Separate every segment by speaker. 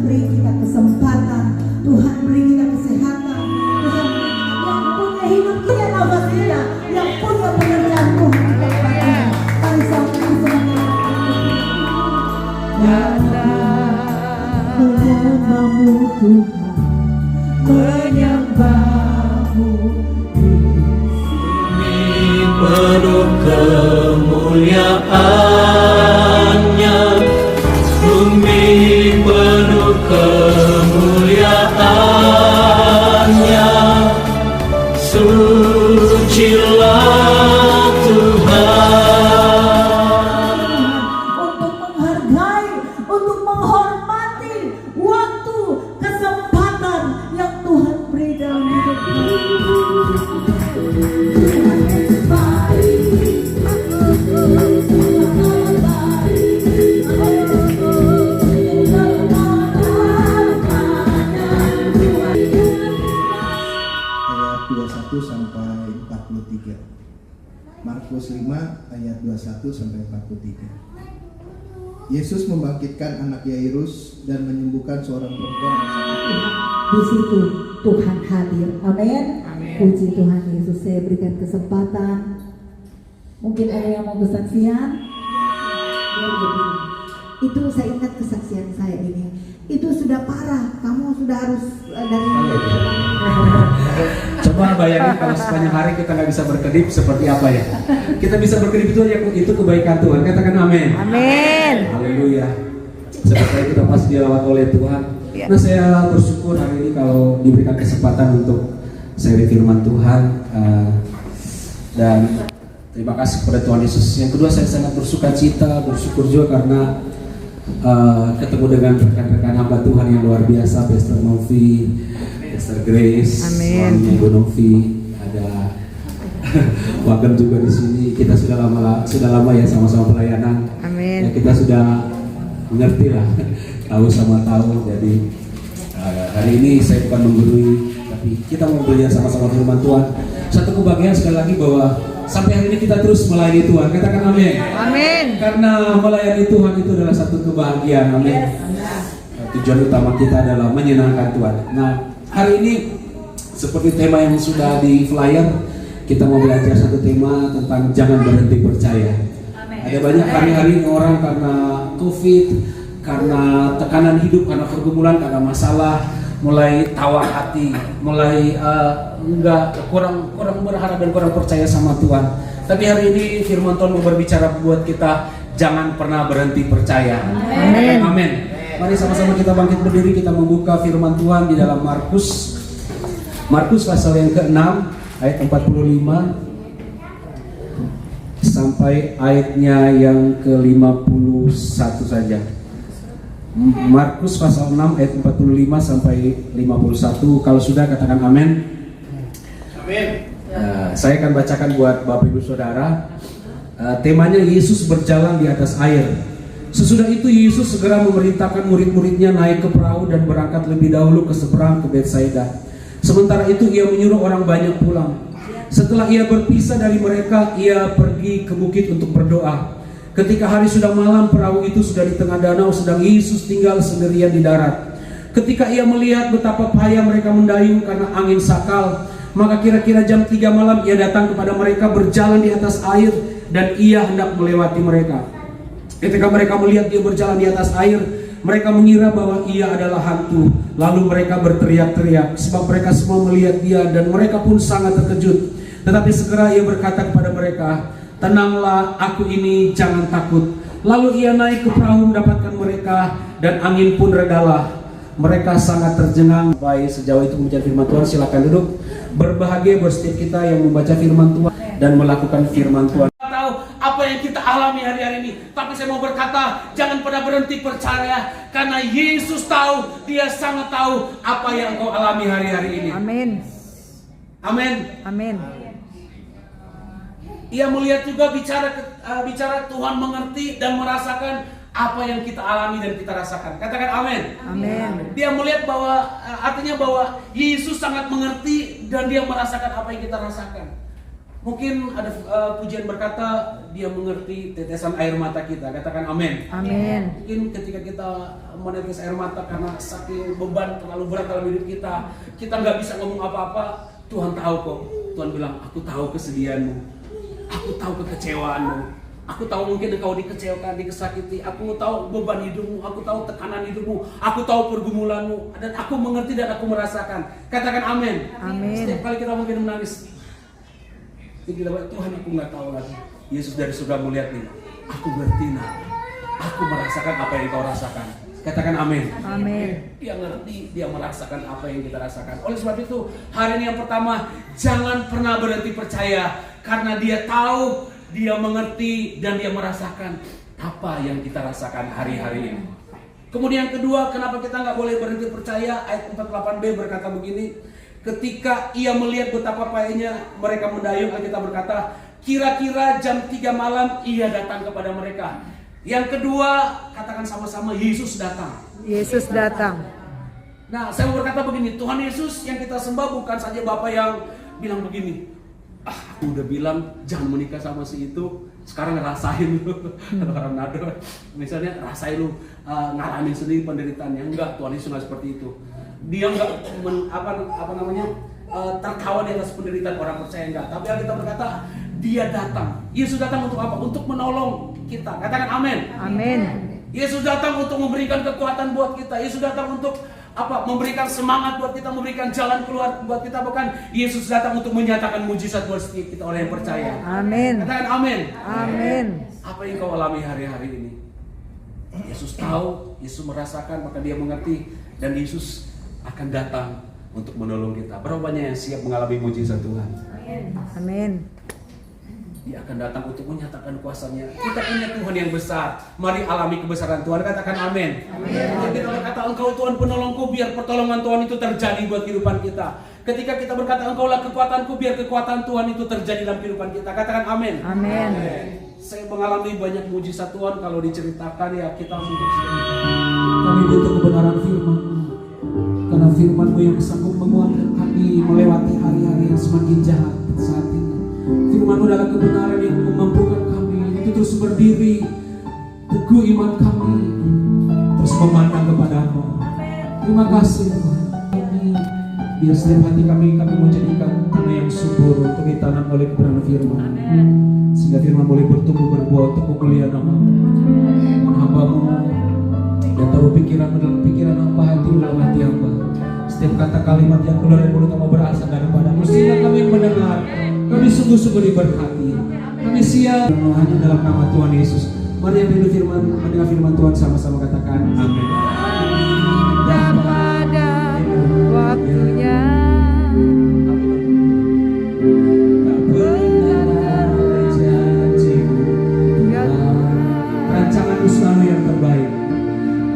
Speaker 1: beri kita kesempatan, Tuhan beri kita kesehatan, Tuhan beri kita yang punya hidup kita, nafas kita, yang punya pekerjaan Tuhan kita pakai. Mari sama kita menyembahmu Tuhan, menyembahmu
Speaker 2: penuh kemuliaannya, bumi penuh kemuliaannya, sucilah Tuhan.
Speaker 1: Untuk menghargai, untuk menghormati waktu, kesempatan yang Tuhan beri dalam hidup kita.
Speaker 3: Sampai 43. Markus 5 ayat 21 sampai 43. Yesus membangkitkan anak Yairus dan menyembuhkan seorang perempuan yang sakit.
Speaker 1: Di situ Tuhan hadir. Amin. Puji Tuhan Yesus. Saya berikan kesempatan. Mungkin ada yang mau kesaksian. Itu saya ingat kesaksian saya ini. Itu sudah parah. Kamu sudah harus dari.
Speaker 4: Coba bayangin kalau sepanjang hari kita nggak bisa berkedip seperti apa ya? Kita bisa berkedip itu kebaikan Tuhan. Katakan amin.
Speaker 5: Amin.
Speaker 4: Haleluya. Seperti kita pasti dirawat oleh Tuhan. Nah, saya bersyukur hari ini kalau diberikan kesempatan untuk sharing firman Tuhan, dan terima kasih kepada Tuhan Yesus. Yang kedua, saya sangat bersyukur juga karena ketemu dengan rekan-rekan hamba Tuhan yang luar biasa, Pastor Novi, Pastor Grace, suaminya Ibu Novi, ada Wagem juga di sini. Kita sudah lama ya sama-sama pelayanan.
Speaker 5: Amin.
Speaker 4: Ya, kita sudah mengerti lah, tahu sama tahu. Jadi hari ini saya bukan menggurui, tapi kita mau belajar sama-sama firman Tuhan. Satu kebahagiaan sekali lagi bahwa sampai hari ini kita terus melayani Tuhan. Katakan amin.
Speaker 5: Amin.
Speaker 4: Karena melayani Tuhan itu adalah satu kebahagiaan. Amin. Tujuan utama kita adalah menyenangkan Tuhan. Nah, hari ini seperti tema yang sudah di flyer, kita mau belajar satu tema tentang jangan berhenti percaya. Ada banyak hari-hari orang karena COVID, karena tekanan hidup, karena pergumulan, karena masalah, mulai tawar hati, mulai kurang berharap dan kurang percaya sama Tuhan. Tapi hari ini firman Tuhan mau berbicara buat kita, jangan pernah berhenti percaya. Amin. Amin. Mari sama-sama kita bangkit berdiri, kita membuka firman Tuhan di dalam Markus pasal yang ke-6 ayat 45 sampai ayatnya yang ke-51 saja. Markus pasal 6 ayat 45 sampai 51. Kalau sudah katakan amin. Amin. Saya akan bacakan buat Bapak Ibu Saudara. Temanya Yesus berjalan di atas air. Sesudah itu Yesus segera memerintahkan murid-muridnya naik ke perahu dan berangkat lebih dahulu ke seberang ke Betsaida. Sementara itu ia menyuruh orang banyak pulang. Setelah ia berpisah dari mereka, ia pergi ke bukit untuk berdoa. Ketika hari sudah malam, perahu itu sudah di tengah danau, sedang Yesus tinggal sendirian di darat. Ketika ia melihat betapa payah mereka mendayung karena angin sakal, maka kira-kira jam 3 malam ia datang kepada mereka berjalan di atas air, dan ia hendak melewati mereka. Ketika mereka melihat dia berjalan di atas air, mereka mengira bahwa ia adalah hantu. Lalu mereka berteriak-teriak, sebab mereka semua melihat dia, dan mereka pun sangat terkejut. Tetapi segera ia berkata kepada mereka, "Tenanglah, aku ini, jangan takut." Lalu ia naik ke perahu mendapatkan mereka, dan angin pun redalah. Mereka sangat terjengang. Baik, sejauh itu membaca firman Tuhan, silakan duduk. Berbahagia setiap kita yang membaca firman Tuhan dan melakukan firman Tuhan. Tahu apa yang kita alami hari-hari ini, tapi saya mau berkata, jangan pernah berhenti percaya, karena Yesus tahu, Dia sangat tahu apa yang kau alami hari-hari ini.
Speaker 5: Amin.
Speaker 4: Amin.
Speaker 5: Amin.
Speaker 4: Ia melihat juga bicara Tuhan mengerti dan merasakan apa yang kita alami dan kita rasakan. Katakan amin.
Speaker 5: Amin.
Speaker 4: Dia melihat bahwa artinya bahwa Yesus sangat mengerti dan dia merasakan apa yang kita rasakan. Mungkin ada pujian berkata, dia mengerti tetesan air mata kita. Katakan amin.
Speaker 5: Amin.
Speaker 4: Mungkin ketika kita menetes air mata karena saking beban terlalu berat dalam hidup kita nggak bisa ngomong apa-apa. Tuhan tahu kok. Tuhan bilang, aku tahu kesedihanmu, aku tahu kekecewaanmu, aku tahu mungkin engkau dikecewakan, disakiti, aku tahu beban hidupmu, aku tahu tekanan hidupmu, aku tahu pergumulanmu, dan aku mengerti dan aku merasakan. Katakan amin.
Speaker 5: Amin.
Speaker 4: Setiap kali kita mungkin menangis, kita bilang, Tuhan aku nggak tahu lagi. Yesus dari surga melihat nih, aku ngerti nak, aku merasakan apa yang kau rasakan. Katakan amin.
Speaker 5: Amin.
Speaker 4: Dia ngerti, dia merasakan apa yang kita rasakan. Oleh sebab itu, hari ini yang pertama, jangan pernah berhenti percaya, karena dia tahu, dia mengerti, dan dia merasakan apa yang kita rasakan hari-hari ini. Kemudian yang kedua, kenapa kita nggak boleh berhenti percaya? Ayat 48b berkata begini, ketika ia melihat betapa payahnya mereka mendayung, Alkitab berkata, kira-kira jam 3 malam ia datang kepada mereka. Yang kedua, katakan sama-sama, Yesus datang.
Speaker 5: Yesus datang.
Speaker 4: Nah, saya mau berkata begini, Tuhan Yesus yang kita sembah bukan saja Bapa yang bilang begini, aku udah bilang jangan menikah sama si itu, sekarang rasain lu. Atau orang nado, misalnya rasain lu, ngalamin sendiri penderitaannya. Enggak, Tuhan Yesus nggak seperti itu. Dia nggak tertawa di atas penderitaan orang percaya, enggak. Tapi Alkitab berkata, dia datang. Yesus datang untuk apa? Untuk menolong kita. Katakan amin.
Speaker 5: Amin.
Speaker 4: Yesus datang untuk memberikan kekuatan buat kita. Yesus datang untuk apa? Memberikan semangat buat kita, memberikan jalan keluar buat kita. Bukan Yesus datang untuk menyatakan mujizat buat setiap kita orang yang percaya.
Speaker 5: Amin.
Speaker 4: Katakan amin.
Speaker 5: Amin.
Speaker 4: Apa yang kau alami hari-hari ini? Yesus tahu, Yesus merasakan, maka dia mengerti, dan Yesus akan datang untuk menolong kita. Berapa banyak yang siap mengalami mujizat Tuhan?
Speaker 5: Amin.
Speaker 4: Dia akan datang untuk menyatakan kuasanya. Kita punya Tuhan yang besar. Mari alami kebesaran Tuhan. Katakan amin. Amin. Kita berkata, engkau Tuhan penolongku, biar pertolongan Tuhan itu terjadi buat kehidupan kita. Ketika kita berkata, engkaulah kekuatanku, biar kekuatan Tuhan itu terjadi dalam kehidupan kita. Katakan amin.
Speaker 5: Amin.
Speaker 4: Saya mengalami banyak mujizat Tuhan. Kalau diceritakan ya kita harus
Speaker 6: Kami butuh kebenaran firman, karena firman-Mu yang sanggup menguatkan kami melewati hari-hari yang semakin jahat saat ini. Firman-Mu adalah kebenaran yang memampukan kami itu terus berdiri teguh iman kami, terus memandang kepadamu. Terima kasih Tuhan. Biar setiap hati kami menjadikan tanah yang subur untuk ditanam oleh kebenaran firman, sehingga firman boleh bertumbuh berbuah untuk kemuliaan nama-Mu. Hamba-Mu yang tahu pikiran dalam pikiran hamba, hati dalam hati hamba. Setiap kata kalimat yang keluar dari mulut hamba berasal daripada-Mu, sehingga kami mendengar, kami sungguh-sungguh diberkati. Kami siap hanya dalam nama Tuhan Yesus. Mari yang rindu firman, mendengar firman Tuhan sama-sama katakan amin.
Speaker 5: Dan pada waktunya
Speaker 6: Tak pernah janji-Mu, rancangan-Mu selalu yang terbaik.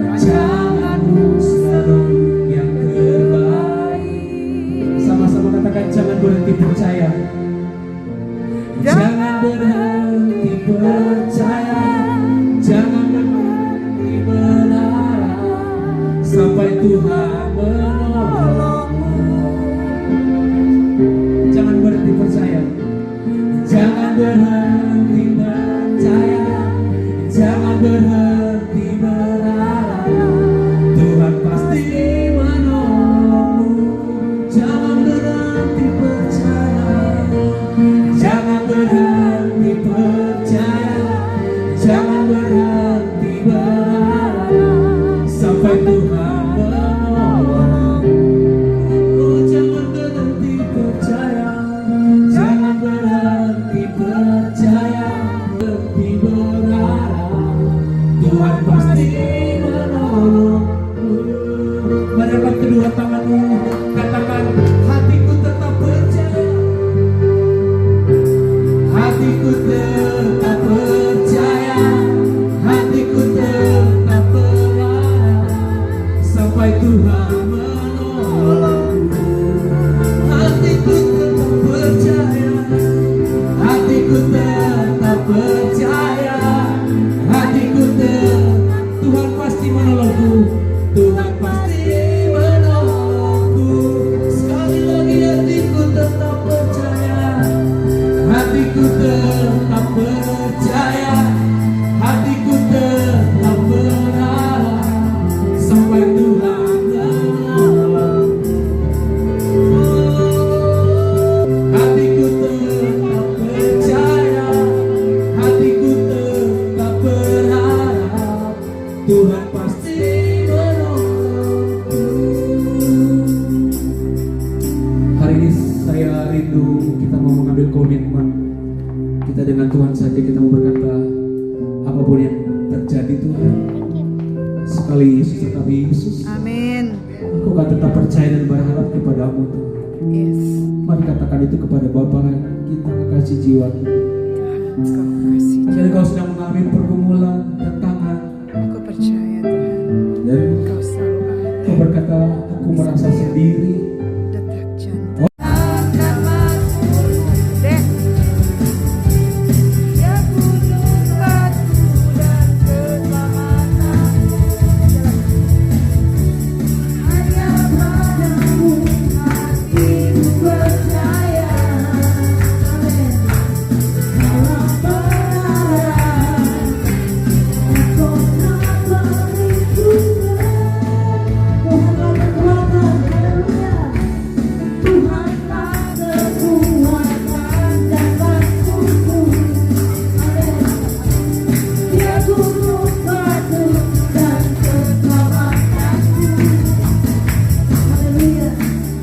Speaker 6: Rancangan-Mu selalu yang terbaik. Sama-sama katakan, jangan berhenti percaya. Jangan berhenti percaya, jangan berhenti berharap sampai Tuhan menolongmu. Jangan berhenti percaya, jangan berhenti percaya, jangan berhenti berharap. Tuhan pasti menolongmu. Jangan berhenti percaya, jangan berhenti percaya, jangan berhenti berharap sampai Tuhan menolongmu. Oh, jangan berhenti percaya, jangan berhenti percaya, berhenti berharap. Tuhan pasti menolongmu. Mari angkat kedua tanganmu, katakan, hatiku tetap percaya. Hatiku tetap percaya, hatiku tetap berharap sampai Tuhan menolongku. Hatiku tetap percaya, hatiku tetap percaya, hatiku tetap, Tuhan pasti menolongku. Tuhan pasti menolongku. Sekali lagi hatiku tetap percaya, Yesus.
Speaker 5: Amin.
Speaker 6: Aku akan tetap percaya dan berharap kepadamu Tuhan.
Speaker 5: Yes.
Speaker 6: Mari katakan itu kepada Bapa kita, kasih jiwa kita.
Speaker 5: Engkau kasih.
Speaker 6: Dan kau sedang mengalami pergumulan, tantangan,
Speaker 5: Aku percaya Tuhan.
Speaker 6: dan
Speaker 5: Kau selalu ada.
Speaker 6: kau berkata, aku merasa sendiri.
Speaker 5: Detak jantung. Dek. Ya gunung batu dan keselamatan. Hanya padamu hatiku percaya. Amin. Dalam pengarah, kau tak berlindungan. Tuhanlah kekuatan, haleluya. Tuhanlah kekuatan dan bangkuku. Amin. Dia gunung batu dan keselamatanku. Haleluya.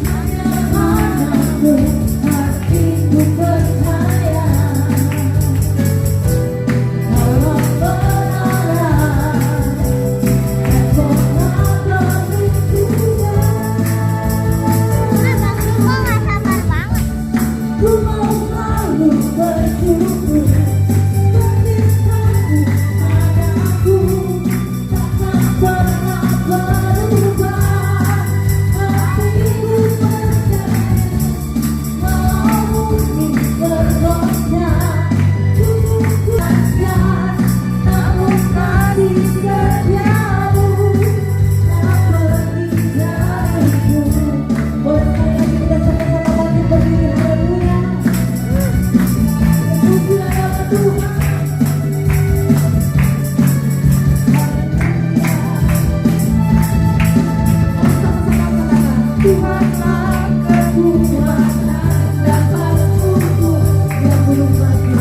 Speaker 5: Hanya padamu hatiku percaya. Dalam pengarah, kau tak berlindungan. Ku mau selalu bersyukur kecintamu padaku, takkan pernah berubah. Hatiku percaya, walau mungkin bergoyang, tubuhku rasakan, namun tadi setiamu tak pergi dariku. Boleh sekali lagi kita sama-sama bangkit berdiri, haleluya. Pujilah nama Tuhan. Tuhanlah kekuatan dan bangkuku. Dia gunung batu,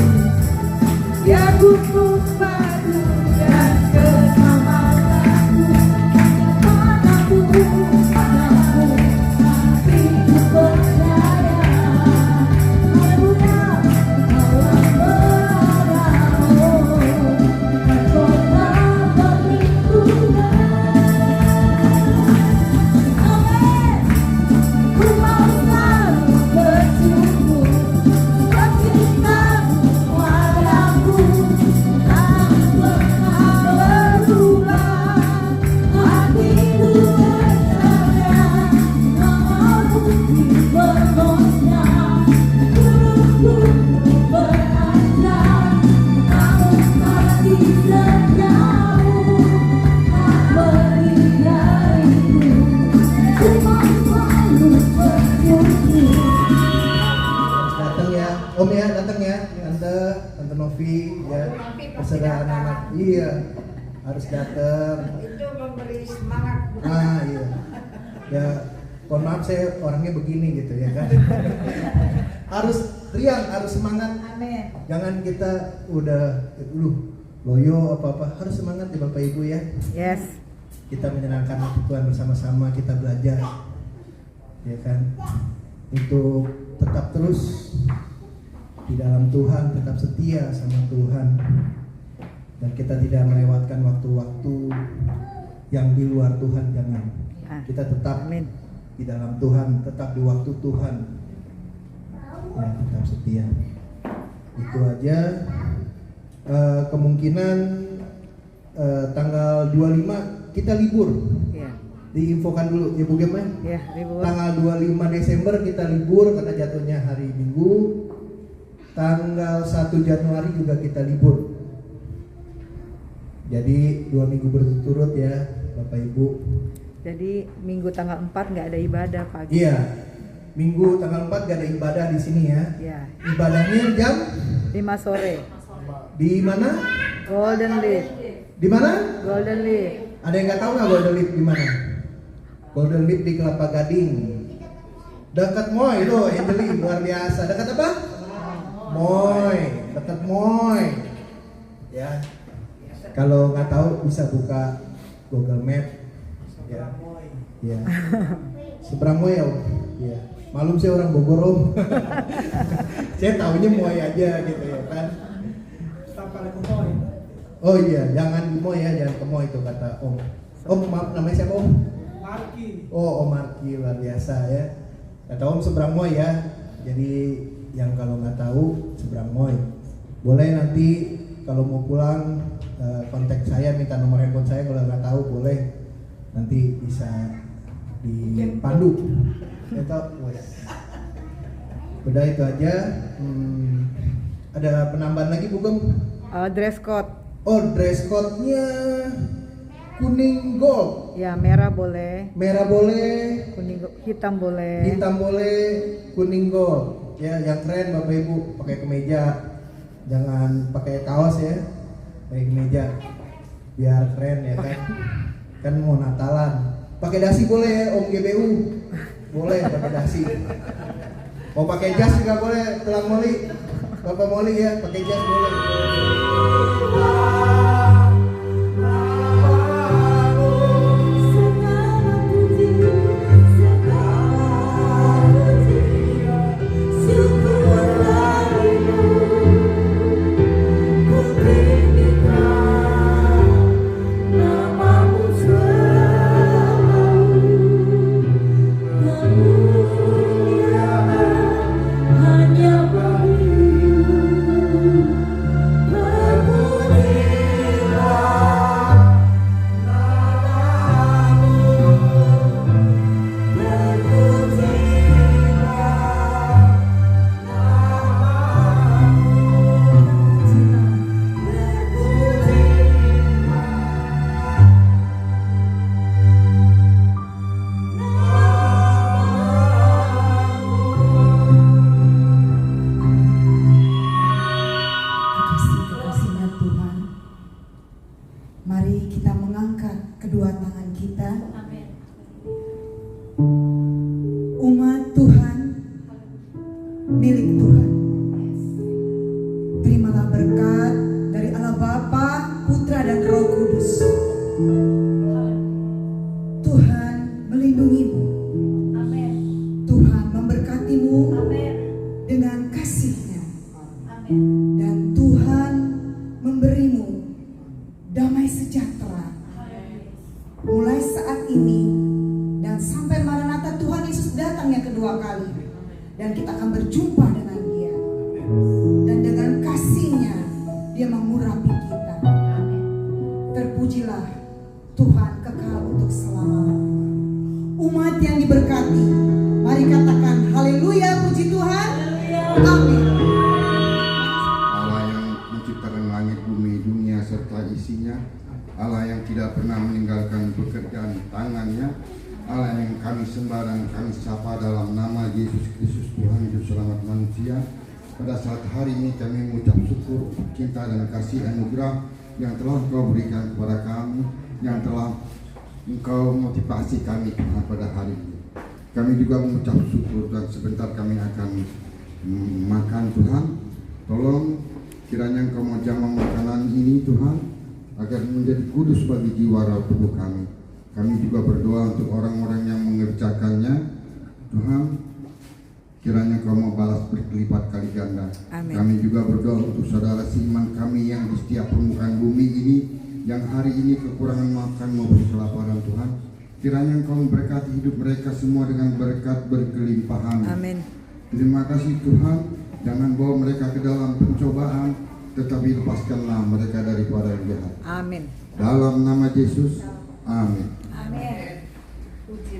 Speaker 5: dia gunung batu dan keselamatanku. Padaku, padaku, hatiku percaya. Haleluya. Dalam pengarahmu, kau tak berlindungan. Amin. Ku mau selalu bersyukur kecintamu padaku, tak pernah berubah. Hatiku percaya, walau mungkin bergoyang, gunung-gunung berancam, namun hati setiamu tak pergi dariku. Ku mau selalu bersyukur.
Speaker 3: Datang ya, Om ya, datang ya, Tante Novi ya, beserta anak-anak. Iya, harus datang.
Speaker 7: Itu memberi semangat.
Speaker 3: Ah iya, ya. Mohon maaf saya orangnya begini gitu ya kan. Harus riang, harus semangat.
Speaker 7: Amin.
Speaker 3: Jangan kita udah loyo apa-apa, harus semangat ya Bapak Ibu ya.
Speaker 5: Yes.
Speaker 3: Kita menyenangkan hati Tuhan bersama-sama, kita belajar ya kan, untuk tetap terus di dalam Tuhan, tetap setia sama Tuhan, dan kita tidak melewatkan waktu-waktu yang di luar Tuhan. Jangan, kita tetap
Speaker 5: Amin.
Speaker 3: di dalam Tuhan, tetap di waktu Tuhan ya, tetap setia. Itu aja. Kemungkinan tanggal 25 kita libur.
Speaker 5: Ya.
Speaker 3: Diinfokan dulu ya Bu Gemma.
Speaker 5: Ya, libur.
Speaker 3: Tanggal 25 Desember kita libur karena jatuhnya hari Minggu. Tanggal 1 Januari juga kita libur. Jadi 2 minggu berturut-turut ya Bapak Ibu.
Speaker 5: Jadi minggu tanggal 4 nggak ada ibadah pagi.
Speaker 3: Iya. Minggu tanggal 4 gak ada ibadah di sini ya.
Speaker 5: Ya.
Speaker 3: Ibadahnya jam
Speaker 5: 5 sore.
Speaker 3: di mana?
Speaker 5: Golden Leaf.
Speaker 3: Di mana?
Speaker 5: Golden Leaf.
Speaker 3: Ada yang nggak tahu nggak Golden Leaf di mana? Golden Leaf di Kelapa Gading. Dekat Moy itu, Angeli luar biasa. Dekat apa? Moy, dekat Moy. Ya. Kalau nggak tahu bisa buka Google Map. Ya. Ya. Seberang Moy ya. Ya. Malum saya orang Bogor Om. Saya taunya Moy aja gitu ya kan. Oh iya, jangan di Moy ya, jangan ke Moy itu kata Om. Om, maaf, namanya siapa Om?
Speaker 6: Marki.
Speaker 3: Oh, Om Marki, luar biasa ya. Kata Om seberang Moy ya. Jadi yang kalau nggak tahu seberang Moy. Boleh nanti kalau mau pulang kontak saya, minta nomor handphone saya. Kalau nggak tahu boleh nanti bisa dipandu. Itu, udah itu aja. Ada penambahan lagi Bu Gem?
Speaker 5: Dress code.
Speaker 3: Oh, dress code-nya kuning gold.
Speaker 5: Ya, merah boleh,
Speaker 3: Merah boleh,
Speaker 5: hitam boleh.
Speaker 3: hitam boleh, kuning gold. Ya, yang keren Bapak Ibu pakai kemeja. Jangan pakai kaos ya. Pakai kemeja. Biar keren ya kan. Kan mau Natalan. Pakai dasi boleh ya, Om GBU. Boleh pakai dasi. Mau pakai jas juga boleh, Tulang Moli. Bapak Moli ya, pakai jas boleh.
Speaker 1: Kekasih-kekasihnya Tuhan, mari kita mengangkat kedua tangan kita. Umat Tuhan, milik Tuhan. Terimalah berkat dari Allah Bapa, Putra dan Roh Kudus. Tuhan melindungimu. Tuhan memberkatimu dengan kasih-Nya. Dan Tuhan memberimu damai sejahtera mulai saat ini dan sampai Maranatha Tuhan Yesus datang yang kedua kali, dan kita akan berjumpa dengan Dia, dan dengan kasih-Nya Dia mengurapi kita. Terpujilah Tuhan kekal untuk selama-lamanya. Umat yang diberkati, mari katakan haleluya, puji Tuhan. Amin.
Speaker 8: Allah yang menciptakan langit, bumi, dunia serta isinya, Allah yang tidak pernah meninggalkan pekerjaan tangannya, Allah yang kami sembah dan kami sapa dalam nama Yesus Kristus Tuhan Juru Selamat manusia. Pada saat hari ini kami mengucap syukur, cinta dan kasih anugerah yang telah Engkau berikan kepada kami, yang telah Engkau motivasi kami Tuhan pada hari ini. Kami juga mengucap syukur dan sebentar kami akan makan Tuhan. Tolong kiranya Engkau menjamah makanan ini Tuhan, agar menjadi kudus bagi jiwa roh tubuh kami. Kami juga berdoa untuk orang-orang yang mengerjakannya Tuhan, kiranya Engkau mau balas berkelipat kali ganda.
Speaker 5: Amin.
Speaker 8: Kami juga berdoa untuk saudara seiman kami yang di setiap permukaan bumi ini, yang hari ini kekurangan makan maupun kelaparan Tuhan. Kiranya Engkau memberkati hidup mereka semua dengan berkat berkelimpahan.
Speaker 5: Amin.
Speaker 8: Terima kasih Tuhan, jangan bawa mereka ke dalam pencobaan, tetapi lepaskanlah mereka daripada yang jahat.
Speaker 5: Amin.
Speaker 8: Dalam nama Yesus, amin.
Speaker 5: Amin.